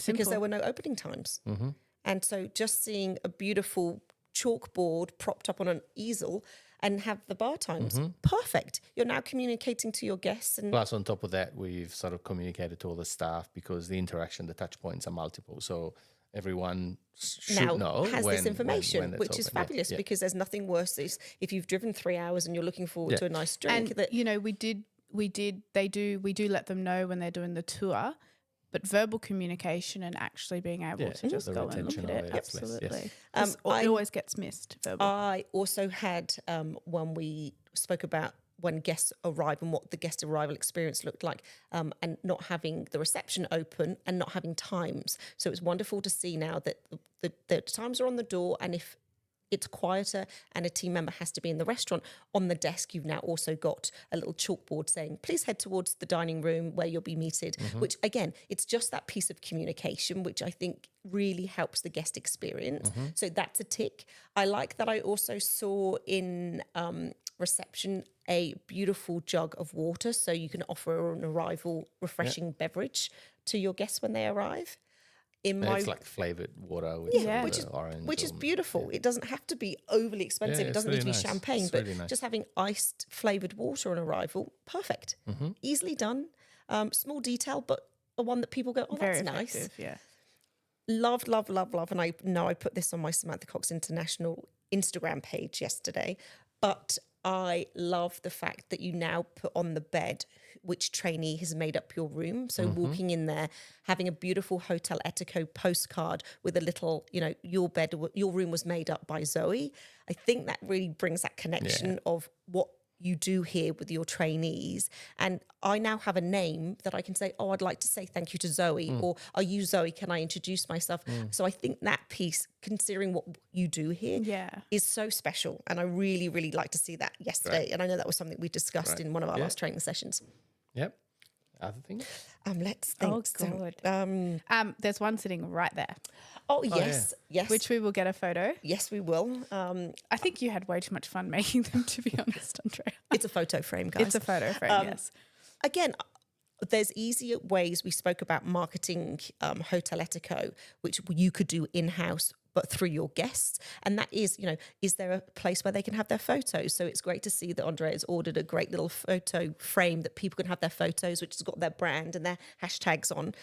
Because there were no opening times. And so just seeing a beautiful chalkboard propped up on an easel and have the bar times, perfect. You're now communicating to your guests. And Plus, on top of that, we've sort of communicated to all the staff because the interaction, the touch points are multiple. So everyone should now know has when, this information, when it's which is open. fabulous because there's nothing worse is if you've driven 3 hours and you're looking forward to a nice drink. And you know, we do let them know when they're doing the tour, but verbal communication and actually being able to just the go and look retention at of it, it, absolutely. yes. It always gets missed. Verbal. I also had when we spoke about when guests arrive and what the guest arrival experience looked like, and not having the reception open and not having times. So it's wonderful to see now that the times are on the door, and if it's quieter and a team member has to be in the restaurant, on the desk you've now also got a little chalkboard saying, please head towards the dining room where you'll be meted, which again, it's just that piece of communication, which I think really helps the guest experience. So that's a tick. I like that I also saw in reception a beautiful jug of water, so you can offer an arrival refreshing beverage to your guests when they arrive. It's like flavored water with which is orange. which is beautiful. It doesn't have to be overly expensive. Yeah, it doesn't it's need to be really nice. champagne, It's but really nice. just having iced flavored water on arrival, perfect. Easily done. Small detail, but a one that people go, oh, Very that's nice. effective, yeah. Love, love, love, love. And I know I put this on my Samantha Cox International Instagram page yesterday, but I love the fact that you now put on the bed which trainee has made up your room. So walking in there, having a beautiful Hotel Etico postcard with a little, you know, your room was made up by Zoe. I think that really brings that connection of what you do here with your trainees. And I now have a name that I can say, oh, I'd like to say thank you to Zoe, or are you Zoe? Can I introduce myself? So I think that piece, considering what you do here, is so special. And I really, really like to see that yesterday. Right. And I know that was something we discussed in one of our last training sessions. Yep. Other things? Let's think. Oh, So, God. There's one sitting right there, yes. which we will get a photo. Yes, we will. I think you had way too much fun making them, to be honest, Andrea. It's a photo frame, guys. It's a photo frame, yes. Again, there's easier ways. We spoke about marketing Hotel Etico, which you could do in-house, but through your guests. And that is, you know, is there a place where they can have their photos? So it's great to see that Andrea has ordered a great little photo frame that people can have their photos, which has got their brand and their hashtags on.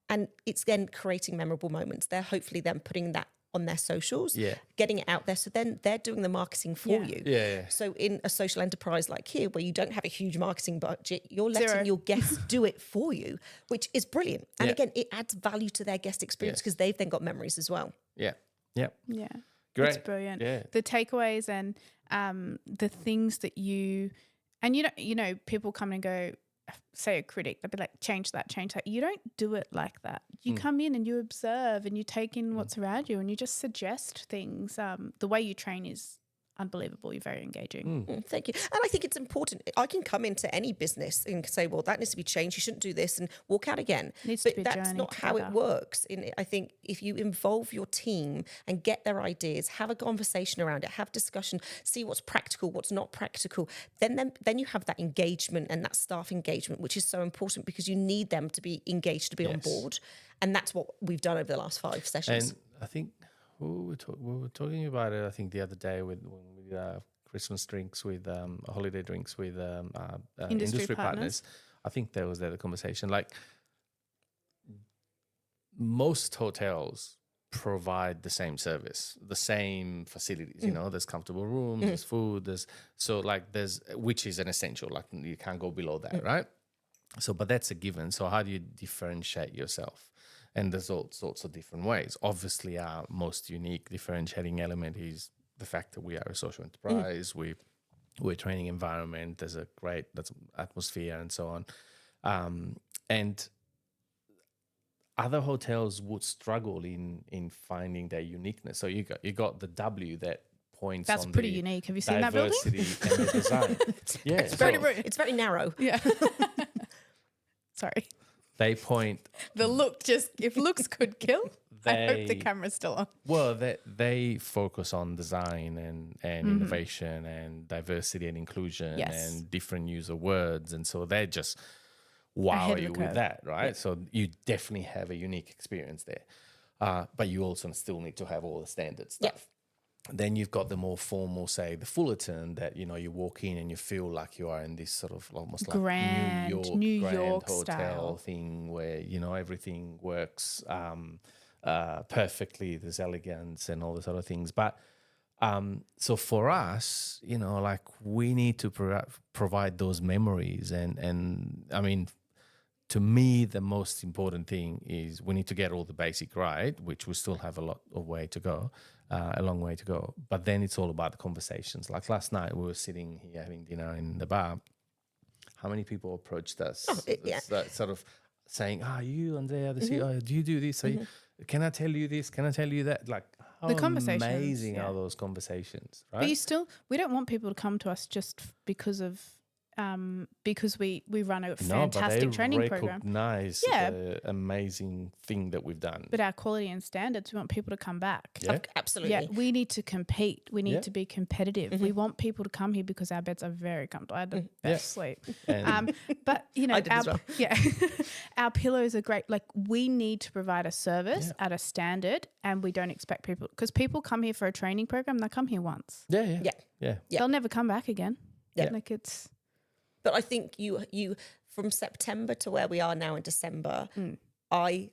And it's then creating memorable moments. They're hopefully then putting that on their socials, getting it out there. So then they're doing the marketing for you. Yeah. So in a social enterprise like here, where you don't have a huge marketing budget, you're letting your guests do it for you, which is brilliant. And again, it adds value to their guest experience because they've then got memories as well. Yeah. Yep. Yeah. Great. It's brilliant. Yeah. The takeaways and the things that you know, people come and go, say a critic, they'll be like, change that. You don't do it like that. You come in and you observe and you take in what's around you and you just suggest things. The way you train is unbelievable. You're very engaging. Thank you. And I think it's important. I can come into any business and say, well, that needs to be changed. You shouldn't do this, and walk out again. Needs but to be a that's journey not how it together. works. I think if you involve your team and get their ideas, have a conversation around it, have discussion, see what's practical, what's not practical, then you have that engagement and that staff engagement, which is so important because you need them to be engaged, to be on board. And that's what we've done over the last 5 sessions. And I think we were talking about it, I think, the other day when we did Christmas drinks with holiday drinks with industry partners. I think that was the conversation. Like, most hotels provide the same service, the same facilities. You know, there's comfortable rooms, there's food, which is an essential. Like, you can't go below that, right? So, but that's a given. So how do you differentiate yourself? And there's all sorts of different ways. Obviously, our most unique differentiating element is the fact that we are a social enterprise. We're a training environment. There's a great atmosphere and so on. And other hotels would struggle in finding their uniqueness. So you got the W that points. That's on pretty the unique. Have you seen that building? diversity and the design. It's very narrow. Yeah. Sorry. they point. The look just, if looks could kill, I hope the They- camera's still on. Well, they focus on design and innovation and diversity and inclusion Yes. and different use of words, and so they just wow Ahead of the you with curve. that, right? So you definitely have a unique experience there, but you also still need to have all the standard stuff. Then you've got the more formal, say the Fullerton, that you walk in and you feel like you are in this sort of almost like Grand, New York York hotel style. thing where everything works perfectly. There's elegance and all those other things, but so for us, like we need to provide those memories, and I mean, to me, the most important thing is we need to get all the basic right, which we still have a long way to go. But then it's all about the conversations. Like last night, we were sitting here having dinner in the bar. How many people approached us? That sort of saying, you Andrea, the CEO, do you do this? Can I tell you this? Can I tell you that? Like, how The conversations, amazing yeah. are those conversations, right? But we don't want people to come to us just because we run a fantastic training program. Recognize Yeah. the amazing thing that we've done. But our quality and standards, we want people to come back. Yeah. Absolutely. Yeah, we need to compete. We need Yeah. to be competitive. We want people to come here because our beds are very comfortable. I had the best sleep. And But I did as well. our pillows are great. Like we need to provide a service at a standard, and we don't expect people, because people come here for a training program. They come here once. Yeah. yeah. They'll never come back again. Yeah. Like it's But I think you from September to where we are now in December, I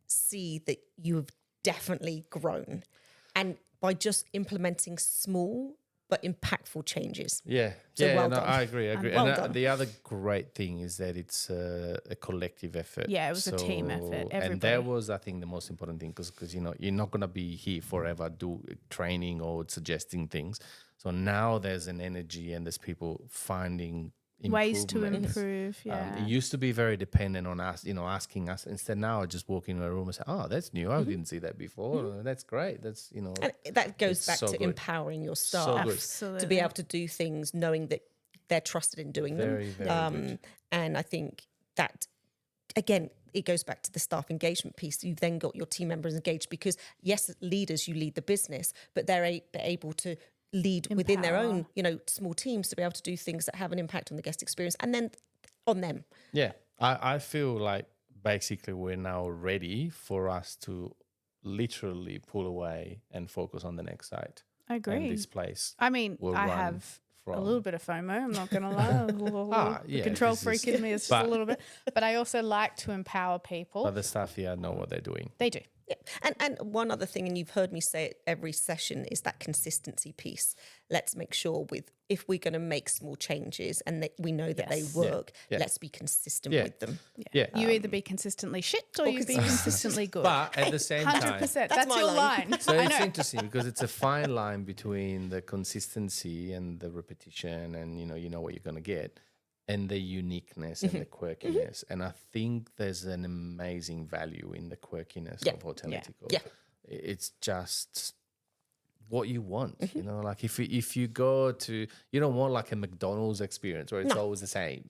see that you have definitely grown, and by just implementing small but impactful changes. Yeah, So yeah, well no, done. I agree. Well And done. the other great thing is that it's a collective effort. Yeah, it was a team effort, And everybody. that was, I think, the most important thing, because you're not going to be here forever do training or suggesting things. So now there's an energy and there's people finding ways to improvements. improve. Yeah. It used to be very dependent on us, asking us. Instead, now I just walk in a room and say, "Oh, that's new. I didn't see that before. That's great. That's And that goes It's back so to good. empowering your So staff good. Absolutely. to be able to do things knowing that they're trusted in doing Very, them. very good. And I think that, again, it goes back to the staff engagement piece. You've then got your team members engaged because, yes, leaders, you lead the business, but they're able to lead within their own, small teams to be able to do things that have an impact on the guest experience and then on them. Yeah, I feel like basically we're now ready for us to literally pull away and focus on the next site. I agree. And this place. I mean, will I run have a from- little bit of FOMO. I'm not going to lie. The yeah, control this freak is- in me is just but- a little bit. But I also like to empower people. But the staff here know what they're doing. They do. Yeah. And one other thing, and you've heard me say it every session, is that consistency piece. Let's make sure if we're going to make small changes and that we know that Yes. they work, Yeah. let's be consistent Yeah. with them. Yeah. You either be consistently shit or you be consistently good. But at the same time, 100%. That's That's my your line. line. so I it's know. interesting because it's a fine line between the consistency and the repetition and you know what you're going to get, and the uniqueness and the quirkiness. And I think there's an amazing value in the quirkiness Yeah. of Hotel Yeah. Etico. Yeah. It's just what you want, like if you go to, you don't want like a McDonald's experience where it's always the same,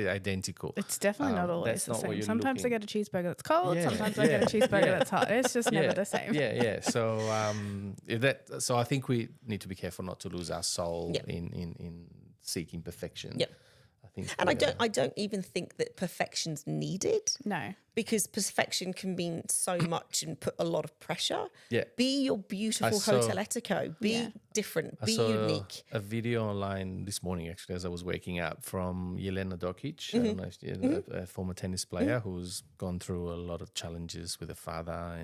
identical. It's definitely not always that's the not what same. you're Sometimes I looking- get a cheeseburger that's cold. Yeah, Sometimes I get a cheeseburger that's hot. It's just never the same. Yeah. So I think we need to be careful not to lose our soul Yep. in seeking perfection. Yep. I think, And I don't even think that perfection's needed, No. because perfection can mean so much and put a lot of pressure. Yeah. Be your beautiful saw- Hotel Etico. Be Yeah. different. I Be saw unique. a video online this morning, actually, as I was waking up, from Jelena Dokic, Mm-hmm. I don't know if you a former tennis player who's gone through a lot of challenges with her father,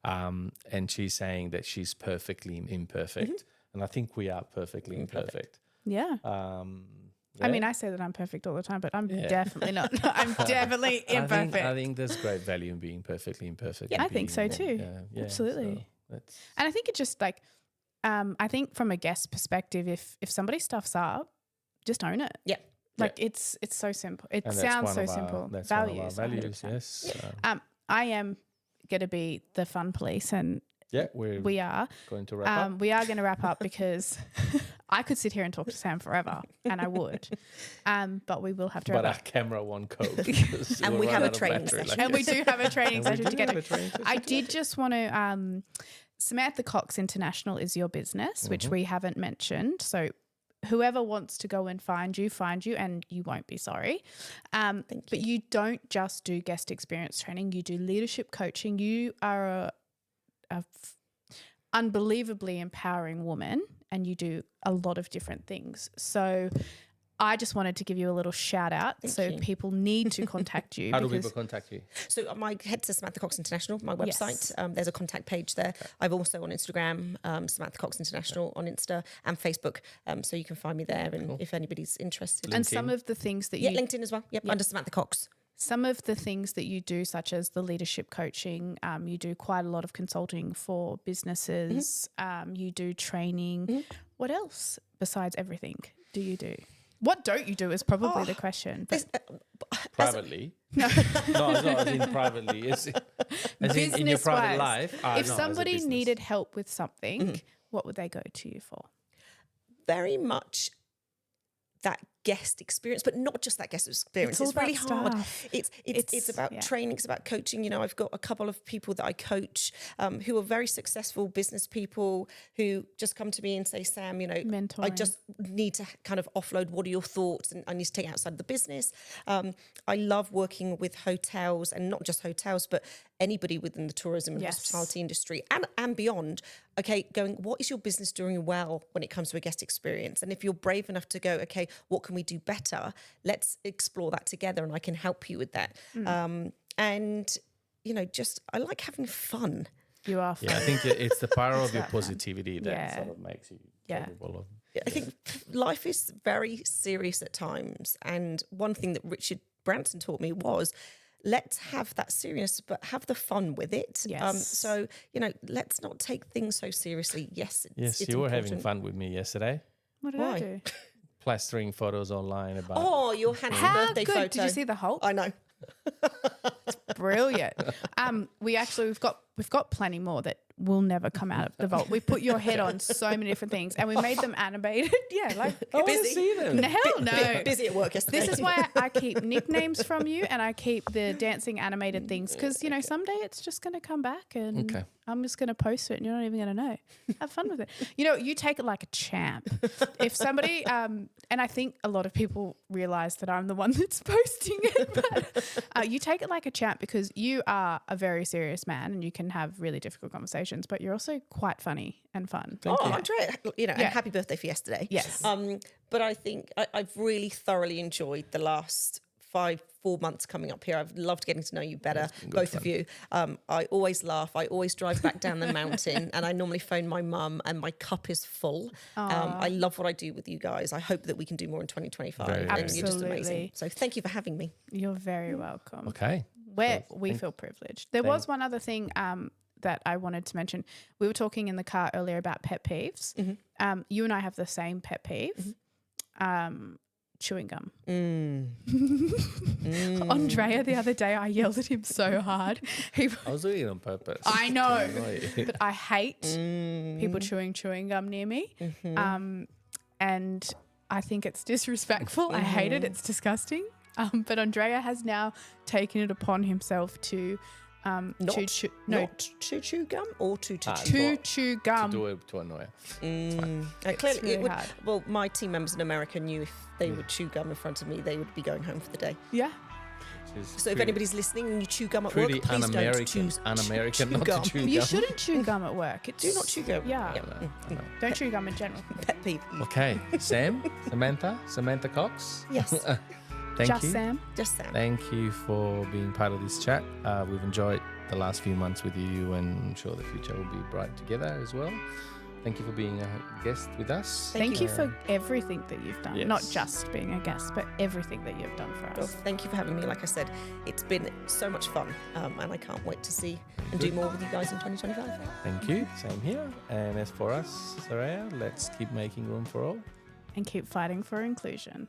and she's saying that she's perfectly imperfect, Mm-hmm. and I think we are perfectly imperfect. Yeah. I mean, I say that I'm perfect all the time, but I'm definitely not. I'm definitely imperfect. I think there's great value in being perfectly imperfect. Yeah, and I think so being- too. Yeah, Absolutely. so that's- And I think it just like, I think from a guest perspective, if somebody stuffs up, just own it. Yeah. Like it's so simple. It and that's sounds one so of our- simple. That's Values, one of our values. 100%. Yes. I am going to be the fun police, and Yeah, we're We are. going to wrap up. We are going to wrap up because I could sit here and talk to Sam forever, and I would. But we will have to wrap But up. our camera won't cope. because And we'll we run have a out of training battery, session. And we do have a training And we session to do get have to. a training session I to did just want to, Samantha Cox International is your business, which we haven't mentioned. So whoever wants to go and find you, and you won't be sorry. But you don't just do guest experience training. You do leadership coaching. You are a unbelievably empowering woman, and you do a lot of different things. So I just wanted to give you a little shout out. People need to contact you. How do people contact you? So head to Samantha Cox International, my website. There's a contact page there. I'm also on Instagram, Samantha Cox International on Insta and Facebook. So you can find me there, and if anybody's interested. And some of the things that LinkedIn as well. Yep, under Samantha Cox. Some of the things that you do, such as the leadership coaching, you do quite a lot of consulting for businesses, you do training. What else besides everything do you do? What don't you do is probably the question. But Privately? No, it's not as in privately. It's as in your private life. If somebody needed help with something, what would they go to you for? Very much that guest experience, but not just that guest experience. It's all It's really about hard. stuff. It's about training. It's about coaching. You know, I've got a couple of people that I coach who are very successful business people who just come to me and say, Sam, you know, I Mentoring. just need to kind of offload. What are your thoughts? And I need to take it outside of the business. I love working with hotels, and not just hotels, but anybody within the tourism and hospitality industry and beyond. Okay, going, what is your business doing well when it comes to a guest experience? And if you're brave enough to go, okay, what can we do better? Let's explore that together, and I can help you with that. And, you know, just I like having fun. You are fun. Yeah, I think it's the power of your positivity that Yeah. sort of makes you capable of. I think life is very serious at times. And one thing that Richard Branson taught me was, let's have that serious, but have the fun with it. Yes. So, you know, let's not take things so seriously. Yes, Yes, it's you were important. having fun with me yesterday, What did Why? I do? plastering photos online about. Oh, your Hannah's How birthday good. photo. Did you see the Hulk? I know. Brilliant. We've got plenty more that will never come out of the vault. We put your head on so many different things, and we made them animated. Yeah, like I want to busy. see them. hell no. Busy at work yesterday. This is why I keep nicknames from you, and I keep the dancing animated things, because, you know, someday it's just going to come back, and Okay. I'm just going to post it and you're not even going to know. Have fun with it. You know, you take it like a champ. If somebody, and I think a lot of people realize that I'm the one that's posting it, but you take it like a champ, because you are a very serious man and you can have really difficult conversations, but you're also quite funny and fun. Andrea, you know, and happy birthday for yesterday. Yes. But I think I've really thoroughly enjoyed the last 4 months coming up here. I've loved getting to know you better, both of you. I always laugh. I always drive back down the mountain, and I normally phone my mum, and my cup is full. I love what I do with you guys. I hope that we can do more in 2025. Very, very and you're just amazing. Absolutely. So thank you for having me. You're very welcome. Okay. We feel privileged. There was one other thing that I wanted to mention. We were talking in the car earlier about pet peeves. You and I have the same pet peeve. Chewing gum. Andrea, the other day, I yelled at him so hard. I was doing it on purpose. I know, to annoy you. but I hate people chewing gum near me. And I think it's disrespectful. I hate it. It's disgusting. But Andrea has now taken it upon himself to chew gum or to chew gum. To do it to annoy her. clearly, really it would, hard. well, my team members in America knew if they would chew gum in front of me, they would be going home for the day. Yeah. So if anybody's listening and you chew gum at work, Pretty please don't un-American, chew not gum. to chew You gum. shouldn't chew gum at work. Do not chew gum. Yeah. I know. Don't chew gum in general. Pet peeve. Okay, Samantha Cox. Yes, Thank Just you. Sam. just Sam. Thank you for being part of this chat. We've enjoyed the last few months with you, and I'm sure the future will be bright together as well. Thank you for being a guest with us. Thank you for everything that you've done. Yes. Not just being a guest, but everything that you've done for Well, us. thank you for having me. Like I said, it's been so much fun, and I can't wait to see and do more with you guys in 2025. Thank you. Same here. And as for us, Saraya, let's keep making room for all. And keep fighting for inclusion.